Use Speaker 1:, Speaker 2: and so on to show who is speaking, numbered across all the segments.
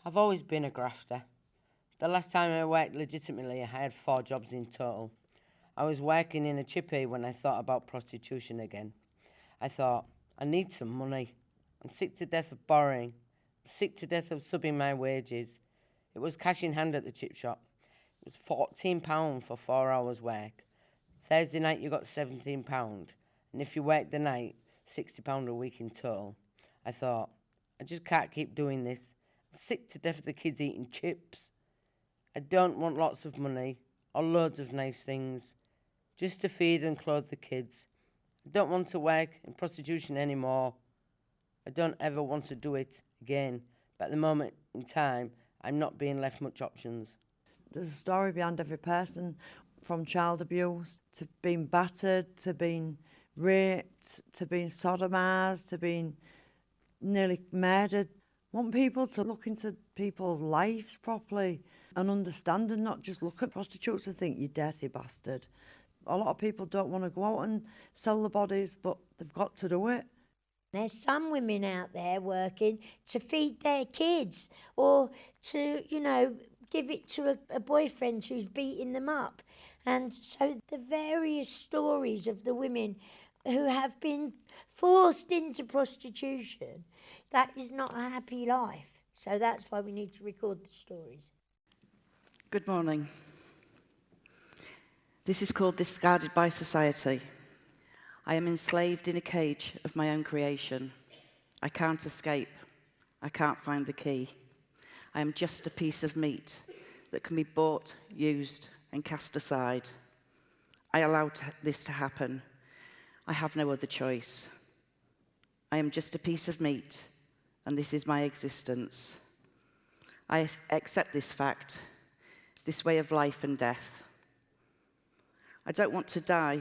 Speaker 1: I've always been a grafter. The last time I worked legitimately, I had 4 jobs in total. I was working in a chippy when I thought about prostitution again. I thought, I need some money. I'm sick to death of borrowing. I'm sick to death of subbing my wages. It was cash in hand at the chip shop. It was £14 for 4 hours work. Thursday night you got £17, and if you worked the night, £60 a week in total. I thought, I just can't keep doing this. I'm sick to death of the kids eating chips. I don't want lots of money or loads of nice things, just to feed and clothe the kids. I don't want to work in prostitution anymore. I don't ever want to do it again, but at the moment in time, I'm not being left much options.
Speaker 2: There's a story behind every person, from child abuse to being battered, to being raped, to being sodomised, to being nearly murdered. I want people to look into people's lives properly and understand, and not just look at prostitutes and think, you dirty bastard. A lot of people don't want to go out and sell the bodies, but they've got to do it.
Speaker 3: There's some women out there working to feed their kids, or to, give it to a boyfriend who's beating them up. And so the various stories of the women who have been forced into prostitution, that is not a happy life. So that's why we need to record the stories.
Speaker 4: Good morning. This is called Discarded by Society. I am enslaved in a cage of my own creation. I can't escape. I can't find the key. I am just a piece of meat that can be bought, used, and cast aside. I allowed this to happen. I have no other choice. I am just a piece of meat, and this is my existence. I accept this fact, this way of life and death. I don't want to die,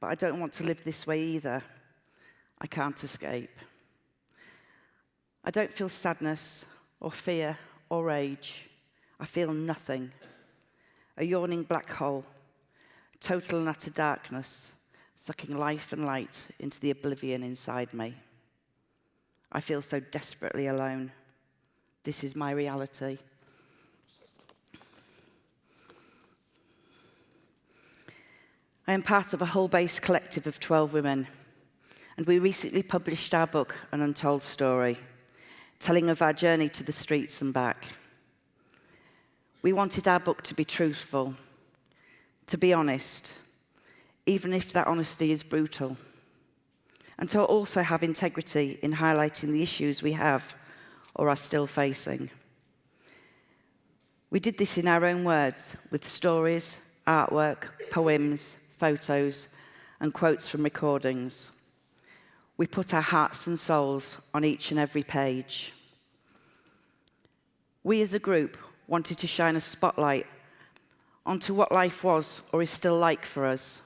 Speaker 4: but I don't want to live this way either. I can't escape. I don't feel sadness or fear or rage. I feel nothing. A yawning black hole, total and utter darkness, sucking life and light into the oblivion inside me. I feel so desperately alone. This is my reality. I am part of a whole-based collective of 12 women, and we recently published our book, An Untold Story, telling of our journey to the streets and back. We wanted our book to be truthful, to be honest, even if that honesty is brutal, and to also have integrity in highlighting the issues we have or are still facing. We did this in our own words, with stories, artwork, poems, photos, and quotes from recordings. We put our hearts and souls on each and every page. We as a group wanted to shine a spotlight onto what life was or is still like for us.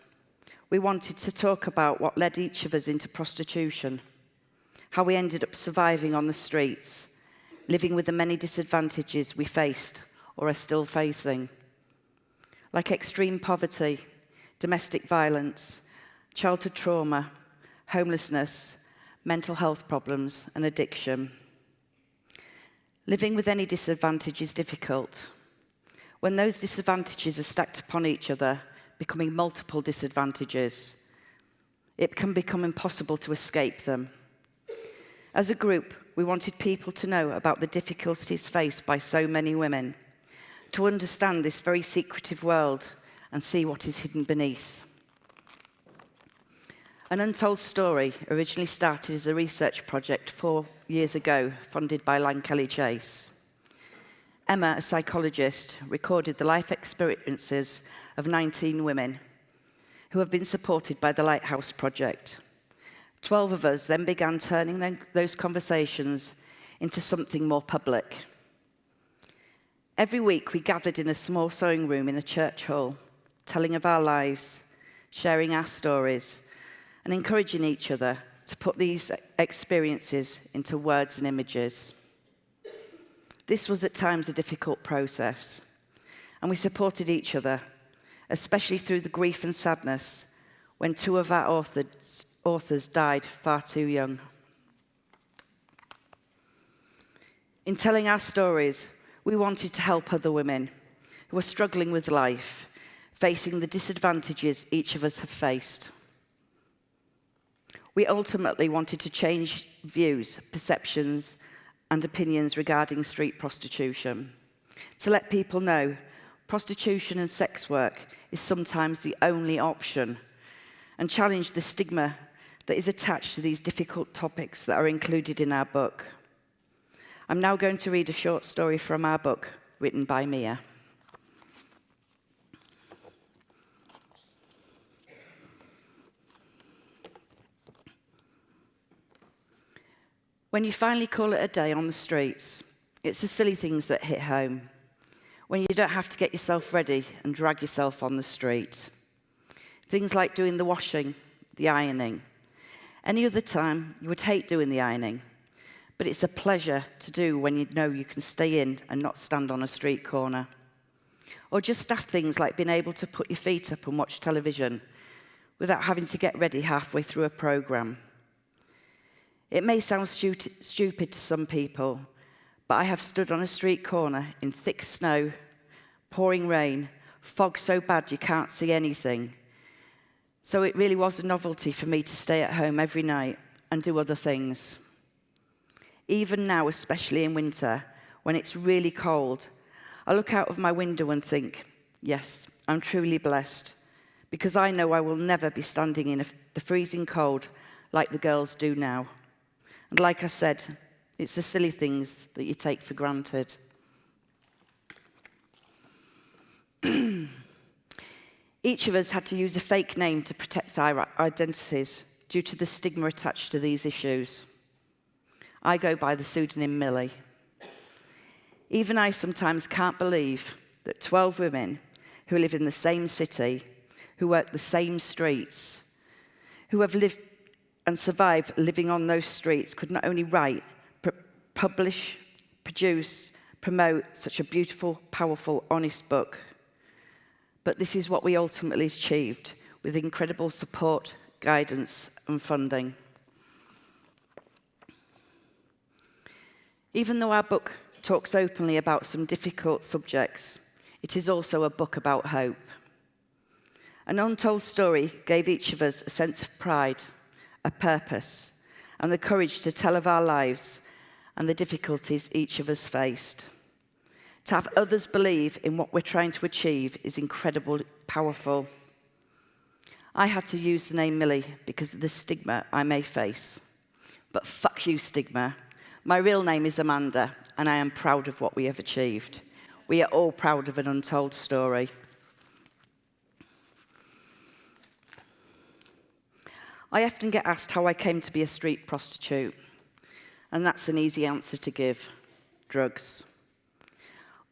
Speaker 4: We wanted to talk about what led each of us into prostitution, how we ended up surviving on the streets, living with the many disadvantages we faced or are still facing, like extreme poverty, domestic violence, childhood trauma, homelessness, mental health problems, and addiction. Living with any disadvantage is difficult. When those disadvantages are stacked upon each other, becoming multiple disadvantages, it can become impossible to escape them. As a group, we wanted people to know about the difficulties faced by so many women, to understand this very secretive world and see what is hidden beneath. An Untold Story originally started as a research project 4 years ago, funded by Lankelly Chase. Emma, a psychologist, recorded the life experiences of 19 women who have been supported by the Lighthouse Project. 12 of us then began turning those conversations into something more public. Every week we gathered in a small sewing room in a church hall, telling of our lives, sharing our stories, and encouraging each other to put these experiences into words and images. This was at times a difficult process, and we supported each other, especially through the grief and sadness when 2 of our authors died far too young. In telling our stories, we wanted to help other women who are struggling with life, facing the disadvantages each of us have faced. We ultimately wanted to change views, perceptions, and opinions regarding street prostitution, to let people know prostitution and sex work is sometimes the only option, and challenge the stigma that is attached to these difficult topics that are included in our book. I'm now going to read a short story from our book, written by Mia. When you finally call it a day on the streets, it's the silly things that hit home. When you don't have to get yourself ready and drag yourself on the street. Things like doing the washing, the ironing. Any other time, you would hate doing the ironing, but it's a pleasure to do when you know you can stay in and not stand on a street corner. Or just daft things like being able to put your feet up and watch television without having to get ready halfway through a programme. It may sound stupid to some people, but I have stood on a street corner in thick snow, pouring rain, fog so bad you can't see anything. So it really was a novelty for me to stay at home every night and do other things. Even now, especially in winter, when it's really cold, I look out of my window and think, yes, I'm truly blessed, because I know I will never be standing in the freezing cold like the girls do now. And like I said, it's the silly things that you take for granted. Each of us had to use a fake name to protect our identities due to the stigma attached to these issues. I go by the pseudonym Millie. Even I sometimes can't believe that 12 women who live in the same city, who work the same streets, who have lived and survived living on those streets could not only write, publish, produce, promote such a beautiful, powerful, honest book. But this is what we ultimately achieved with incredible support, guidance, and funding. Even though our book talks openly about some difficult subjects, it is also a book about hope. An untold story gave each of us a sense of pride, a purpose, and the courage to tell of our lives and the difficulties each of us faced. To have others believe in what we're trying to achieve is incredibly powerful. I had to use the name Millie because of the stigma I may face. But fuck you, stigma. My real name is Amanda, and I am proud of what we have achieved. We are all proud of an untold story. I often get asked how I came to be a street prostitute, and that's an easy answer to give: drugs.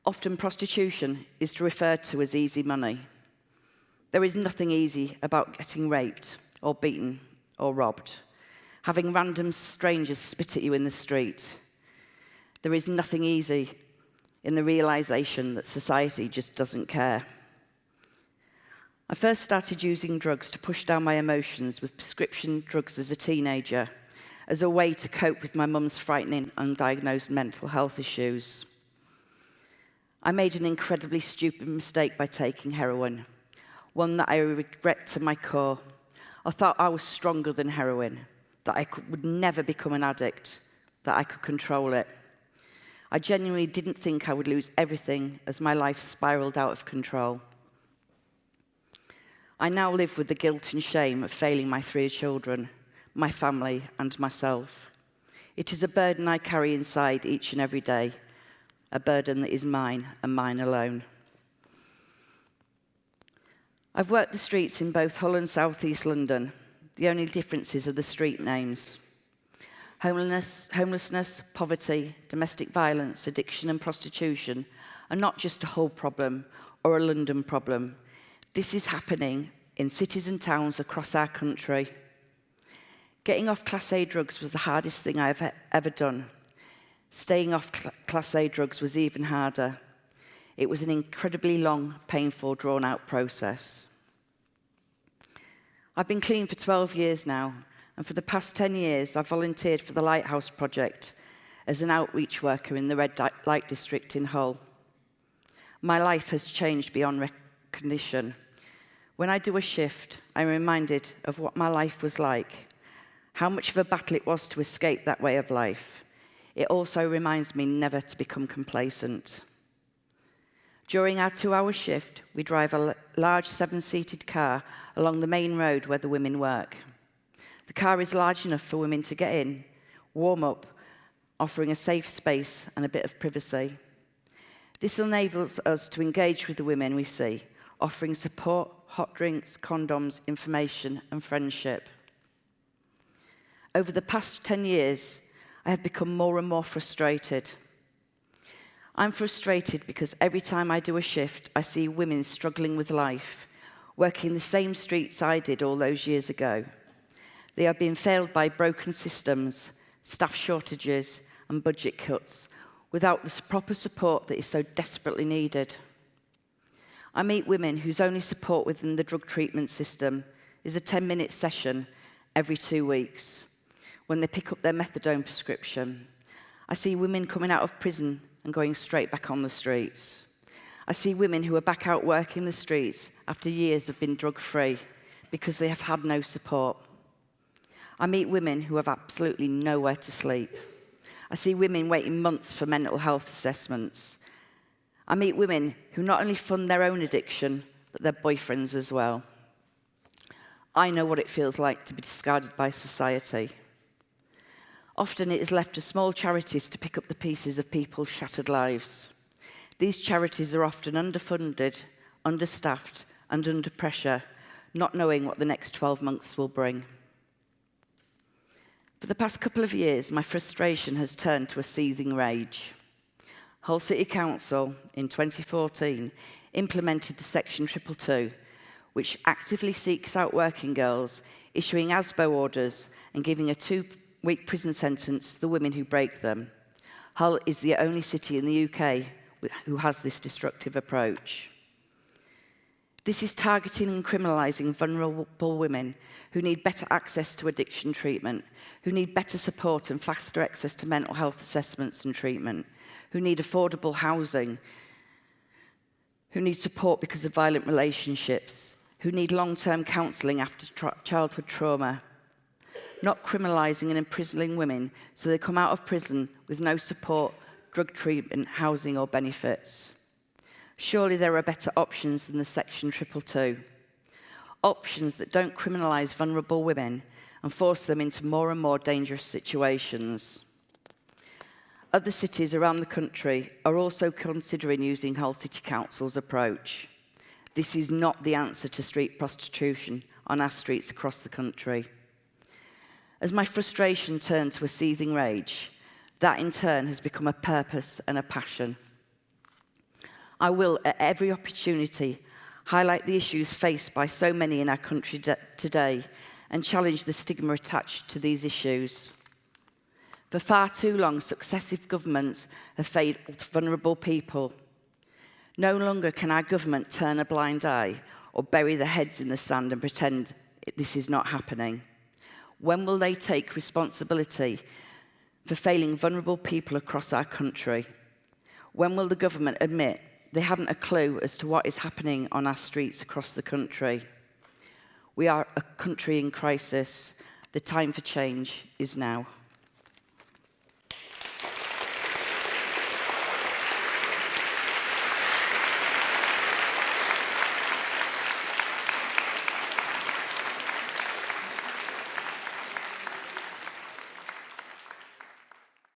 Speaker 4: Often prostitution is referred to as easy money. There is nothing easy about getting raped or beaten or robbed, having random strangers spit at you in the street. There is nothing easy in the realization that society just doesn't care. I first started using drugs to push down my emotions with prescription drugs as a teenager, as a way to cope with my mum's frightening undiagnosed mental health issues. I made an incredibly stupid mistake by taking heroin, one that I regret to my core. I thought I was stronger than heroin, that I would never become an addict, that I could control it. I genuinely didn't think I would lose everything as my life spiraled out of control. I now live with the guilt and shame of failing my 3 children, my family, and myself. It is a burden I carry inside each and every day, a burden that is mine and mine alone. I've worked the streets in both Hull and South East London. The only differences are the street names. Homelessness, poverty, domestic violence, addiction and prostitution are not just a Hull problem or a London problem. This is happening in cities and towns across our country. Getting off Class A drugs was the hardest thing I've ever done. Staying off Class A drugs was even harder. It was an incredibly long, painful, drawn-out process. I've been clean for 12 years now, and for the past 10 years, I've volunteered for the Lighthouse Project, as an outreach worker in the red light district in Hull. My life has changed beyond recognition. When I do a shift, I'm reminded of what my life was like, how much of a battle it was to escape that way of life. It also reminds me never to become complacent. During our 2-hour shift, we drive a large 7-seated car along the main road where the women work. The car is large enough for women to get in, warm up, offering a safe space and a bit of privacy. This enables us to engage with the women we see, offering support, hot drinks, condoms, information, and friendship. Over the past 10 years, I have become more and more frustrated. I'm frustrated because every time I do a shift, I see women struggling with life, working the same streets I did all those years ago. They are being failed by broken systems, staff shortages, and budget cuts, without the proper support that is so desperately needed. I meet women whose only support within the drug treatment system is a 10-minute session every 2 weeks, when they pick up their methadone prescription. I see women coming out of prison and going straight back on the streets. I see women who are back out working the streets after years of being drug-free because they have had no support. I meet women who have absolutely nowhere to sleep. I see women waiting months for mental health assessments. I meet women who not only fund their own addiction, but their boyfriends as well. I know what it feels like to be discarded by society. Often it is left to small charities to pick up the pieces of people's shattered lives. These charities are often underfunded, understaffed, and under pressure, not knowing what the next 12 months will bring. For the past couple of years, my frustration has turned to a seething rage. Hull City Council, in 2014, implemented the Section 222, which actively seeks out working girls, issuing ASBO orders and giving a 2-week prison sentence to the women who break them. Hull is the only city in the UK who has this destructive approach. This is targeting and criminalising vulnerable women who need better access to addiction treatment, who need better support and faster access to mental health assessments and treatment, who need affordable housing, who need support because of violent relationships, who need long-term counselling after childhood trauma. Not criminalising and imprisoning women so they come out of prison with no support, drug treatment, housing or benefits. Surely there are better options than the Section 222. Options that don't criminalise vulnerable women and force them into more and more dangerous situations. Other cities around the country are also considering using Hull City Council's approach. This is not the answer to street prostitution on our streets across the country. As my frustration turned to a seething rage, that in turn has become a purpose and a passion. I will, at every opportunity, highlight the issues faced by so many in our country today and challenge the stigma attached to these issues. For far too long, successive governments have failed vulnerable people. No longer can our government turn a blind eye or bury their heads in the sand and pretend this is not happening. When will they take responsibility for failing vulnerable people across our country? When will the government admit they haven't a clue as to what is happening on our streets across the country? We are a country in crisis. The time for change is now.